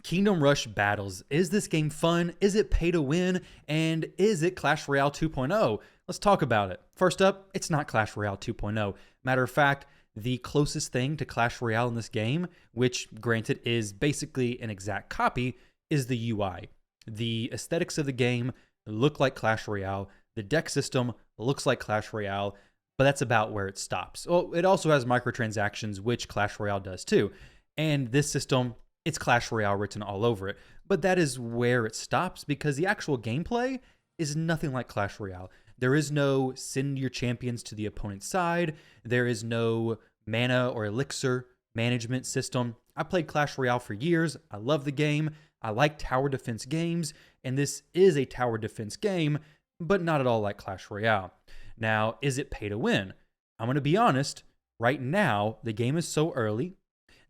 Kingdom Rush Battles. Is this game fun? Is it pay to win? And is it Clash Royale 2.0? Let's talk about it. First up, it's not Clash Royale 2.0. Matter of fact, the closest thing to Clash Royale in this game, which granted is basically an exact copy, is the UI. The aesthetics of the game look like Clash Royale. The deck system looks like Clash Royale, but that's about where it stops. Well, it also has microtransactions, which Clash Royale does too. And this system, it's Clash Royale written all over it. But that is where it stops because the actual gameplay is nothing like Clash Royale. There is no send your champions to the opponent's side. There is no mana or elixir management system. I played Clash Royale for years. I love the game. I like tower defense games, and this is a tower defense game, but not at all like Clash Royale. Now, is it pay to win? I'm going to be honest. Right now, the game is so early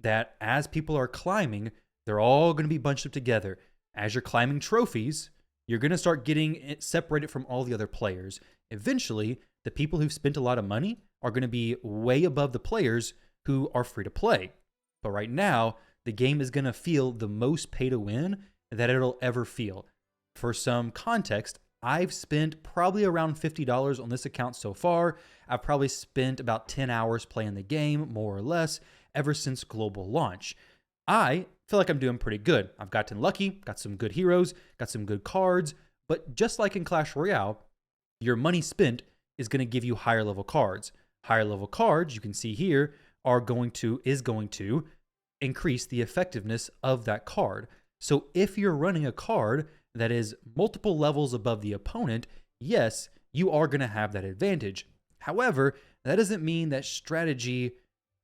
that as people are climbing, they're all going to be bunched up together. As you're climbing trophies, you're going to start getting it separated from all the other players. Eventually, the people who've spent a lot of money are going to be way above the players who are free to play. But right now, the game is going to feel the most pay to win that it'll ever feel. For some context, I've spent probably around $50 on this account so far. I've probably spent about 10 hours playing the game, more or less, ever since global launch. I feel like I'm doing pretty good. I've gotten lucky, got some good heroes, got some good cards, but just like in Clash Royale, your money spent is going to give you higher level cards. Higher level cards, you can see here, is going to increase the effectiveness of that card. So if you're running a card that is multiple levels above the opponent, yes, you are going to have that advantage. However, that doesn't mean that strategy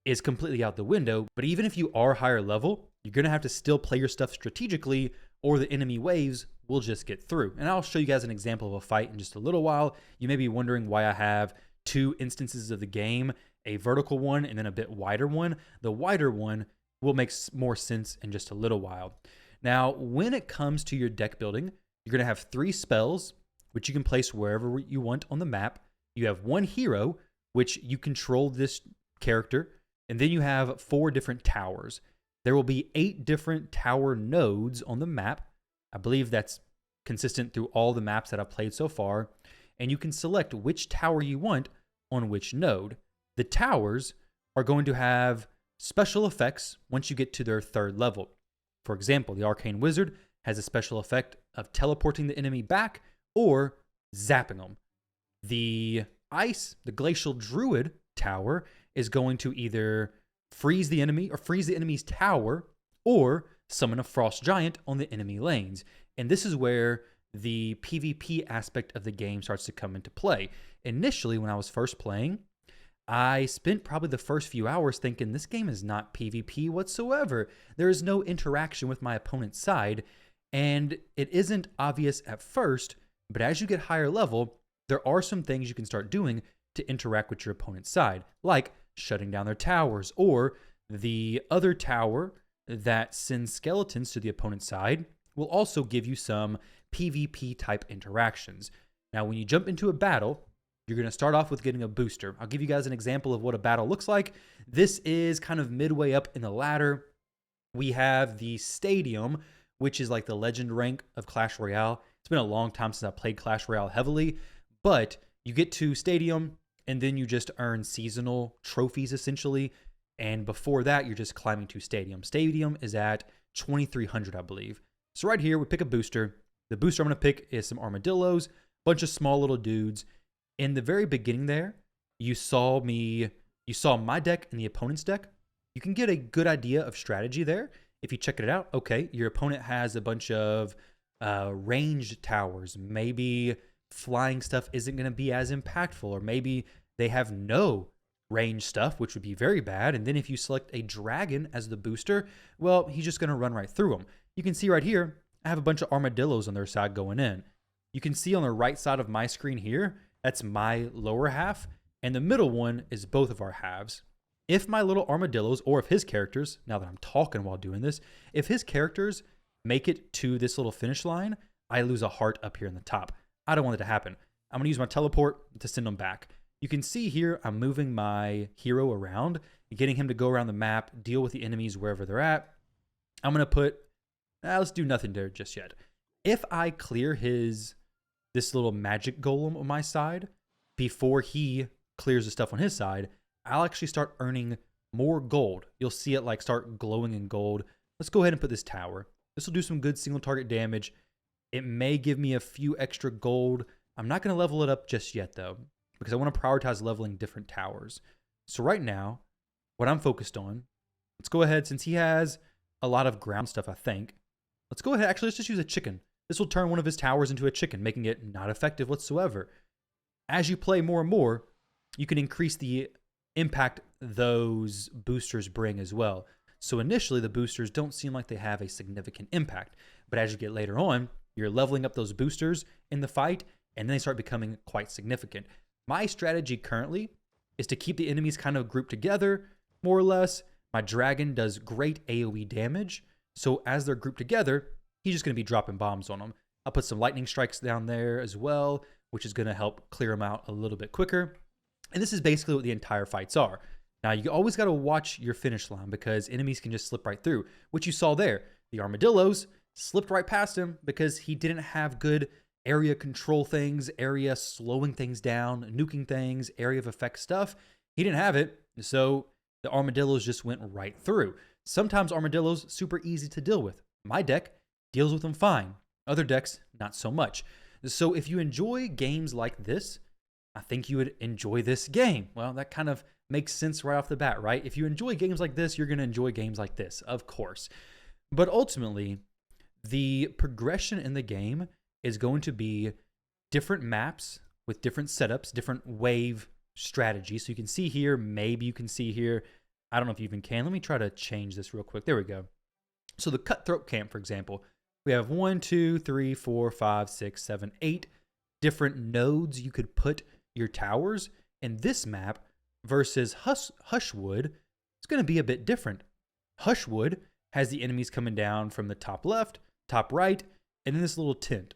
is completely out the window, but even if you are higher level, you're going to have to still play your stuff strategically or the enemy waves will just get through. And I'll show you guys an example of a fight in just a little while. You may be wondering why I have two instances of the game, a vertical one and then a bit wider one. The wider one will make more sense in just a little while. Now, when it comes to your deck building, you're going to have 3 spells, which you can place wherever you want on the map. You have 1 hero, which you control this character. And then you have 4 different towers. There will be 8 different tower nodes on the map. I believe that's consistent through all the maps that I've played so far. And you can select which tower you want on which node. The towers are going to have special effects once you get to their 3rd level. For example, the Arcane Wizard has a special effect of teleporting the enemy back or zapping them. The Glacial Druid tower is going to either freeze the enemy or freeze the enemy's tower or summon a Frost Giant on the enemy lanes. And this is where the PvP aspect of the game starts to come into play. Initially, when I was first playing, I spent probably the first few hours thinking this game is not PvP whatsoever. There is no interaction with my opponent's side, and it isn't obvious at first, but as you get higher level, there are some things you can start doing to interact with your opponent's side, like shutting down their towers, or the other tower that sends skeletons to the opponent's side will also give you some PvP type interactions. Now, when you jump into a battle, you're going to start off with getting a booster. I'll give you guys an example of what a battle looks like. This is kind of midway up in the ladder. We have the Stadium, which is like the legend rank of Clash Royale. It's been a long time since I played Clash Royale heavily, but you get to Stadium, and then you just earn seasonal trophies, essentially. And before that, you're just climbing to Stadium. Stadium is at 2,300, I believe. So right here, we pick a booster. The booster I'm going to pick is some armadillos, bunch of small little dudes. In the very beginning there, you saw my deck and the opponent's deck. You can get a good idea of strategy there. If you check it out, okay, your opponent has a bunch of ranged towers. Maybe flying stuff isn't going to be as impactful, or maybe they have no range stuff, which would be very bad. And then if you select a dragon as the booster, well, he's just going to run right through them. You can see right here, I have a bunch of armadillos on their side going in. You can see on the right side of my screen here, that's my lower half, and the middle one is both of our halves. If my little armadillos, or if his characters, now that I'm talking while doing this, if his characters make it to this little finish line, I lose a heart up here in the top. I don't want it to happen. I'm going to use my teleport to send them back. You can see here, I'm moving my hero around, getting him to go around the map, deal with the enemies wherever they're at. I'm going to put Let's do nothing there just yet. If I clear this little magic golem on my side before he clears the stuff on his side, I'll actually start earning more gold. You'll see it like start glowing in gold. Let's go ahead and put this tower. This will do some good single target damage. It may give me a few extra gold. I'm not going to level it up just yet though, because I want to prioritize leveling different towers. So right now, what I'm focused on, let's go ahead, since he has a lot of ground stuff, I think. Let's go ahead, actually, let's just use a chicken. This will turn one of his towers into a chicken, making it not effective whatsoever. As you play more and more, you can increase the impact those boosters bring as well. So initially, the boosters don't seem like they have a significant impact. But as you get later on, you're leveling up those boosters in the fight, and then they start becoming quite significant. My strategy currently is to keep the enemies kind of grouped together, more or less. My dragon does great AoE damage, so as they're grouped together, he's just going to be dropping bombs on them. I'll put some lightning strikes down there as well, which is going to help clear them out a little bit quicker. And this is basically what the entire fights are. Now, you always got to watch your finish line because enemies can just slip right through, which you saw there. The armadillos slipped right past him because he didn't have good area control things, area slowing things down, nuking things, area of effect stuff. He didn't have it, so the armadillos just went right through. Sometimes armadillos, super easy to deal with. My deck deals with them fine. Other decks, not so much. So if you enjoy games like this, I think you would enjoy this game. Well, that kind of makes sense right off the bat, right? If you enjoy games like this, you're going to enjoy games like this, of course. But ultimately, the progression in the game is going to be different maps with different setups, different wave strategies. So you can see here, maybe you can see here. I don't know if you even can. Let me try to change this real quick. There we go. So the Cutthroat Camp, for example, we have 1, 2, 3, 4, 5, 6, 7, 8 different nodes you could put your towers. And this map versus Hushwood is going to be a bit different. Hushwood has the enemies coming down from the top left, top right, and then this little tent.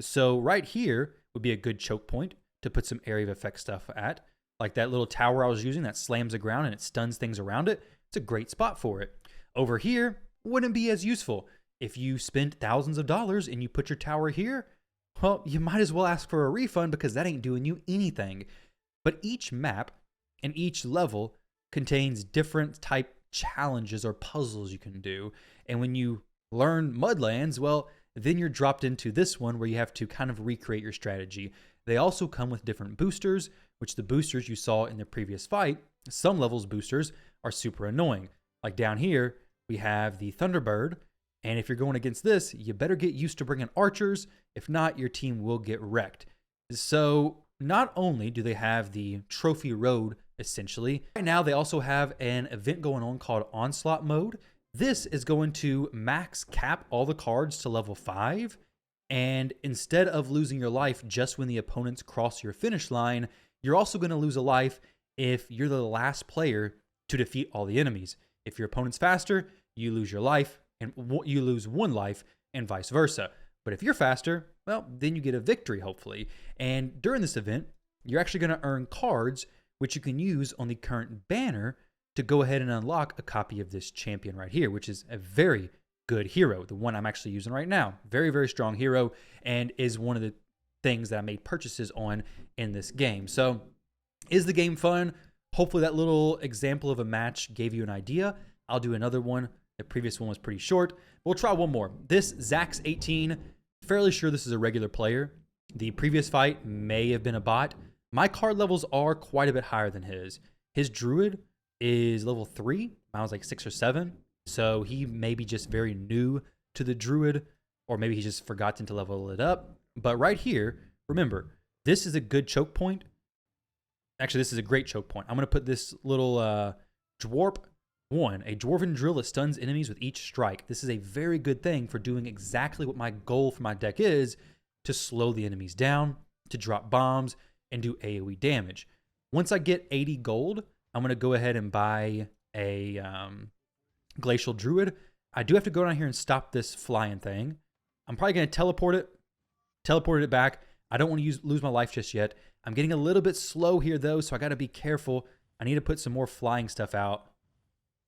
So right here would be a good choke point to put some area of effect stuff at. Like that little tower I was using that slams the ground and it stuns things around it. It's a great spot for it. Over here wouldn't be as useful. If you spent thousands of dollars and you put your tower here, well, you might as well ask for a refund because that ain't doing you anything. But each map and each level contains different type challenges or puzzles you can do. And when you learn Mudlands, well, then you're dropped into this one where you have to kind of recreate your strategy. They also come with different boosters, which the boosters you saw in the previous fight, some levels boosters are super annoying. Like down here, we have the Thunderbird. And if you're going against this, you better get used to bringing archers. If not, your team will get wrecked. So not only do they have the Trophy Road, essentially, right now they also have an event going on called Onslaught Mode. This is going to max cap all the cards to level 5. And instead of losing your life just when the opponents cross your finish line, you're also going to lose a life if you're the last player to defeat all the enemies. If your opponent's faster, you lose your life and you lose 1 life and vice versa. But if you're faster, well, then you get a victory, hopefully. And during this event, you're actually going to earn cards, which you can use on the current banner to go ahead and unlock a copy of this champion right here, which is a very good hero. The one I'm actually using right now. Very, very strong hero and is one of the things that I made purchases on in this game. So is the game fun? Hopefully that little example of a match gave you an idea. I'll do another one. The previous one was pretty short. We'll try one more. This Zax18, fairly sure this is a regular player. The previous fight may have been a bot. My card levels are quite a bit higher than his. His Druid is level 3. I was like 6 or 7. So he may be just very new to the Druid, or maybe he just forgotten to level it up. But right here, remember, this is a good choke point. Actually, this is a great choke point. I'm going to put this little Dwarf 1, a Dwarven Drill that stuns enemies with each strike. This is a very good thing for doing exactly what my goal for my deck is, to slow the enemies down, to drop bombs, and do AoE damage. Once I get 80 gold, I'm going to go ahead and buy a Glacial Druid. I do have to go down here and stop this flying thing. I'm probably going to teleport it back. I don't want to lose my life just yet. I'm getting a little bit slow here, though, so I got to be careful. I need to put some more flying stuff out.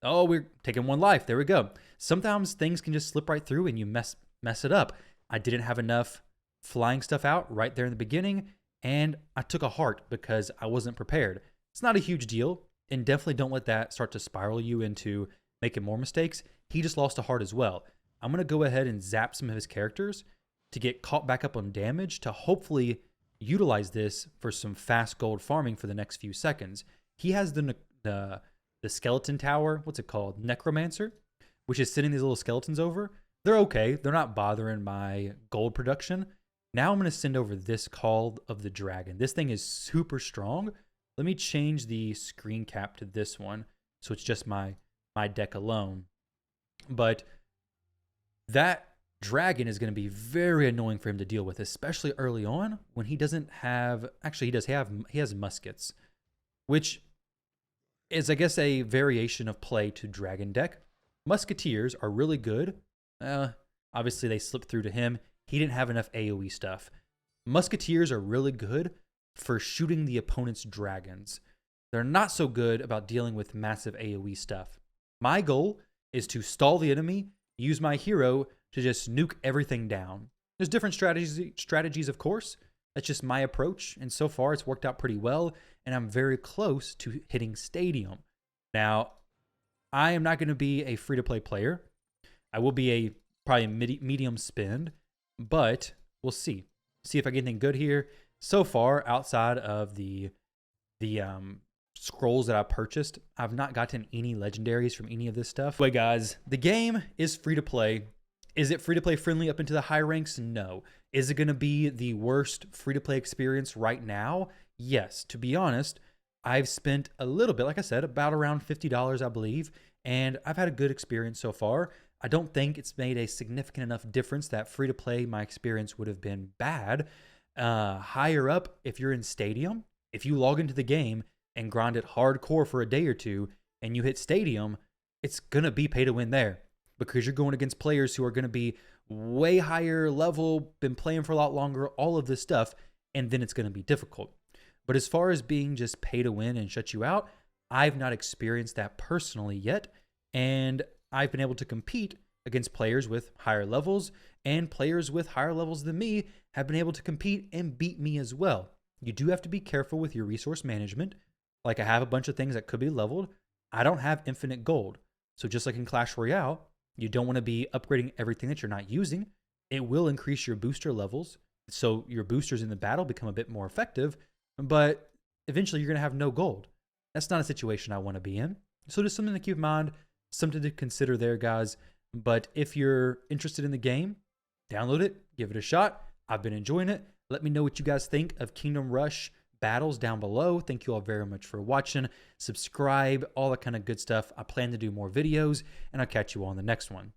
Oh, we're taking one life. There we go. Sometimes things can just slip right through and you mess it up. I didn't have enough flying stuff out right there in the beginning, and I took a heart because I wasn't prepared. It's not a huge deal, and definitely don't let that start to spiral you into making more mistakes. He just lost a heart as well. I'm going to go ahead and zap some of his characters to get caught back up on damage to hopefully utilize this for some fast gold farming for the next few seconds. He has the skeleton tower, what's it called? Necromancer, which is sending these little skeletons over. They're okay. They're not bothering my gold production. Now I'm going to send over this Call of the Dragon. This thing is super strong. Let me change the screen cap to this one so it's just my deck alone. But that dragon is going to be very annoying for him to deal with, especially early on when he doesn't have, actually he has muskets, which is, I guess, a variation of play to dragon deck. Musketeers are really good. Obviously they slipped through to him. He didn't have enough AoE stuff. Musketeers are really good for shooting the opponent's dragons. They're not so good about dealing with massive AoE stuff. My goal is to stall the enemy, use my hero to just nuke everything down. There's different strategies, of course. That's just my approach, and so far it's worked out pretty well, and I'm very close to hitting Stadium. Now, I am not going to be a free-to-play player. I will be probably a medium spend, but we'll see. See if I get anything good here. So far, outside of the scrolls that I purchased, I've not gotten any legendaries from any of this stuff. Anyway, guys, the game is free to play. Is it free to play friendly up into the high ranks? No. Is it going to be the worst free to play experience right now? Yes. To be honest, I've spent a little bit, like I said, about around $50, I believe, and I've had a good experience so far. I don't think it's made a significant enough difference that free to play my experience would have been bad. Higher up, if you're in Stadium, if you log into the game and grind it hardcore for a day or two and you hit Stadium, it's going to be pay to win there because you're going against players who are going to be way higher level, been playing for a lot longer, all of this stuff, and then it's going to be difficult. But as far as being just pay to win and shut you out, I've not experienced that personally yet, and I've been able to compete against players with higher levels, and players with higher levels than me have been able to compete and beat me as well. You do have to be careful with your resource management. Like, I have a bunch of things that could be leveled. I don't have infinite gold. So just like in Clash Royale, you don't want to be upgrading everything that you're not using. It will increase your booster levels, so your boosters in the battle become a bit more effective, but eventually you're going to have no gold. That's not a situation I want to be in. So just something to keep in mind, something to consider there, guys. But if you're interested in the game, download it, give it a shot. I've been enjoying it. Let me know what you guys think of Kingdom Rush battles down below. Thank you all very much for watching. Subscribe, all that kind of good stuff. I plan to do more videos, and I'll catch you all in the next one.